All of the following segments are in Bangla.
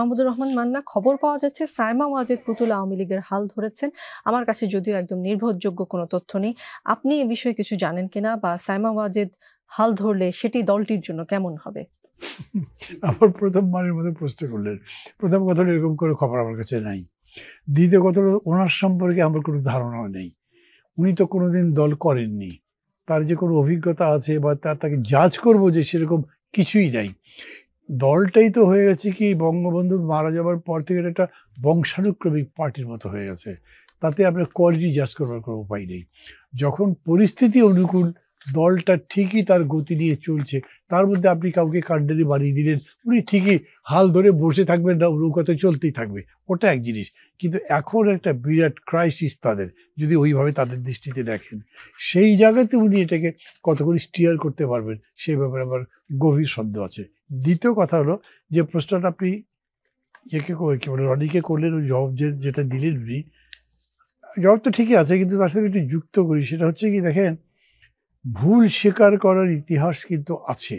মাহমুদুর রহমান মান্না, খবর পাওয়া যাচ্ছে সায়মা ওয়াজেদ পুতুল আওয়ামী লীগের হাল ধরেছেন। আমার কাছে যদিও একদম নির্ভরযোগ্য কোনো তথ্য নেই, আপনি এ বিষয়ে কিছু জানেন কিনা, বা সায়মা ওয়াজেদ হাল ধরলে সেটি দলটির জন্য কেমন হবে? আমার প্রথমবারের মতো প্রশ্ন করলেন। প্রথম কথা হলো, এরকম করে খবর আমার কাছে নাই। দ্বিতীয় কথা হলো, ওনার সম্পর্কে আমার কোনো ধারণাও নেই। উনি তো কোনোদিন দল করেননি। তার যে কোনো অভিজ্ঞতা আছে বা তাকে জাজ করব যে সেরকম কিছুই নাই। দলটাই তো হয়ে গেছে কি, বঙ্গবন্ধু মারা যাওয়ার পর থেকে এটা একটা বংশানুক্রমিক পার্টির মতো হয়ে গেছে। তাতে আপনার কোয়ালিটি জাজ করবার কোনো উপায় নেই। যখন পরিস্থিতি অনুকূল, দলটা ঠিকই তার গতি নিয়ে চলছে, তার মধ্যে আপনি কাউকে কাণ্ডারি বাড়িয়ে দিলেন, উনি ঠিকই হাল ধরে বসে থাকবেন না, নৌকাতে চলতেই থাকবে, ওটা এক জিনিস। কিন্তু এখন একটা বিরাট ক্রাইসিস তাদের, যদি ওইভাবে তাদের দৃষ্টিতে দেখেন, সেই জায়গাতে উনি এটাকে কতক্ষণ স্টিয়ার করতে পারবেন সেই ব্যাপারে আমার গভীর সন্দেহ আছে। দ্বিতীয় কথা হলো, যে প্রশ্নটা আপনি কি বলে রনিকে করলেন, ওই জবাব যেটা দিলেন উনি, জবাব তো ঠিকই আছে, কিন্তু তার সাথে একটু যুক্ত করি। সেটা হচ্ছে কি, দেখেন, ভুল স্বীকার করার ইতিহাস কিন্তু আছে।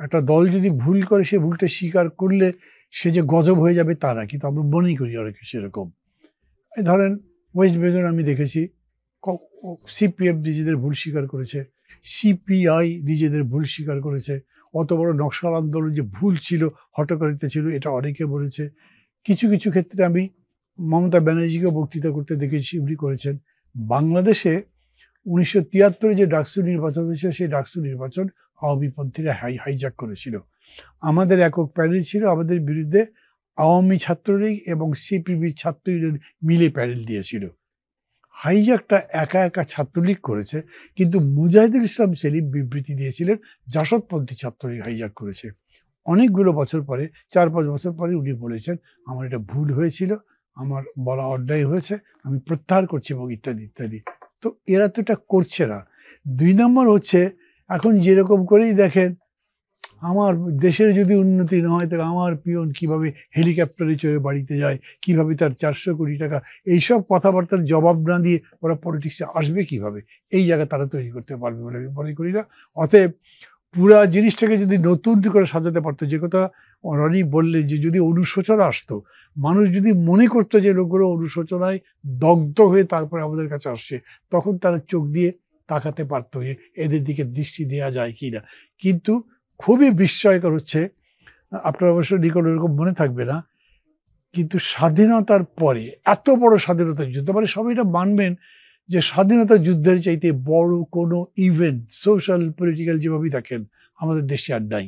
একটা দল যদি ভুল করে, সে ভুলটা স্বীকার করলে সে যে গজব হয়ে যাবে তা না, কিন্তু আমরা মনেই করি অনেকে সেরকম। এই ধরেন, ওয়েস্ট বেঙ্গল আমি দেখেছি, সিপিএম নিজেদের ভুল স্বীকার করেছে, সিপিআই নিজেদের ভুল স্বীকার করেছে। অত বড় নকশাল আন্দোলন যে ভুল ছিল, হঠকারিতা ছিল, এটা অনেকে বলেছে। কিছু কিছু ক্ষেত্রে আমি মমতা ব্যানার্জিকে বক্তৃতা করতে দেখেছি, উনি করেছেন। বাংলাদেশে 1973 যে ডাকসু নির্বাচন হয়েছিল, সেই ডাকসু নির্বাচন আওয়ামীপন্থীরা হাইজ্যাক করেছিল। আমাদের একক প্যানেল ছিল, আমাদের বিরুদ্ধে আওয়ামী ছাত্রলীগ এবং সিপিবি ছাত্র ইউনিয়ন মিলে প্যানেল দিয়েছিল। হাইজ্যাকটা একা একা ছাত্রলীগ করেছে, কিন্তু মুজাহিদুল ইসলাম সেলিম বিবৃতি দিয়েছিলেন জাসদপন্থী ছাত্রলীগ হাইজ্যাক করেছে। অনেকগুলো বছর পরে, 4-5 বছর পরে উনি বলেছেন, আমার এটা ভুল হয়েছিল, আমার বলা অন্যায় হয়েছে, আমি প্রত্যাহার করছি, এবং ইত্যাদি ইত্যাদি। তো এরা তো এটা করছে না। 2 নম্বর হচ্ছে, এখন যেরকম করেই দেখেন, আমার দেশের যদি উন্নতি না হয়, তাহলে আমার পিয়ন কিভাবে হেলিকপ্টারে চড়ে বাড়িতে যায়, কিভাবে তার 400 কোটি টাকা, এইসব কথাবার্তার জবাব না দিয়ে ওরা পলিটিক্সে আসবে কিভাবে, এই জায়গা তারা তৈরি করতে পারবে বলে আমি মনে করি না। অতএব পুরা জিনিসটাকে যদি নতুন করে সাজাতে পারতো, যে কথা রনি বললেন, যে যদি অনুশোচনা আসতো, মানুষ যদি মনে করতো যে লোকগুলো অনুশোচনায় দগ্ধ হয়ে তারপরে আমাদের কাছে আসছে, তখন তারা চোখ দিয়ে তাকাতে পারতো যে এদের দিকে দৃষ্টি দেওয়া যায় কি না। কিন্তু খুবই বিস্ময়কর হচ্ছে, আপনার অবশ্য নিকট এরকম মনে থাকবে না, কিন্তু স্বাধীনতার পরে এত বড় স্বাধীনতার যুদ্ধ, মানে সবাই এটা মানবেন যে স্বাধীনতা যুদ্ধের চাইতে বড় কোনো ইভেন্ট, সোশ্যাল পলিটিক্যাল যেভাবেই দেখেন, আমাদের দেশে আর নাই।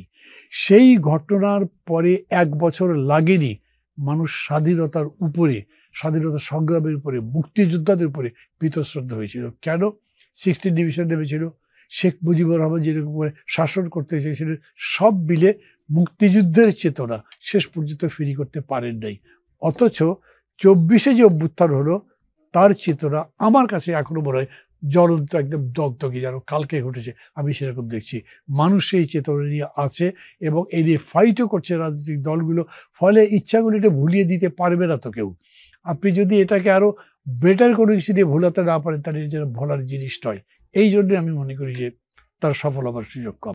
সেই ঘটনার পরে 1 বছর লাগেনি মানুষ স্বাধীনতার উপরে, স্বাধীনতা সংগ্রামের উপরে, মুক্তিযোদ্ধাদের উপরে বীতশ্রদ্ধ হয়েছিল। কেন? 16 ডিভিশন নেমেছিল, শেখ মুজিবুর রহমান যেরকম করে শাসন করতে চেয়েছিলেন, সব মিলে মুক্তিযুদ্ধের চেতনা শেষ পর্যন্ত ফিরি করতে পারেন নাই। অথচ 24-এ যে অভ্যুত্থান হলো, তার চেতনা আমার কাছে এখনো মনে হয় জ্বলন্ত, একদম দগদগে, যেন কালকে ঘটেছে, আমি সেরকম দেখছি। মানুষ সেই চেতনা নিয়ে আছে এবং এই নিয়ে ফাইটও করছে রাজনৈতিক দলগুলো। ফলে ইচ্ছাগুলো এটা ভুলিয়ে দিতে পারবে না তো কেউ। আপনি যদি এটাকে আরো বেটার কোনো কিছু দিয়ে ভুলাতে না পারেন, তাহলে যেন ভোলার জিনিস নয়। এই জন্যে আমি মনে করি যে তার সফল হবার সুযোগ কম।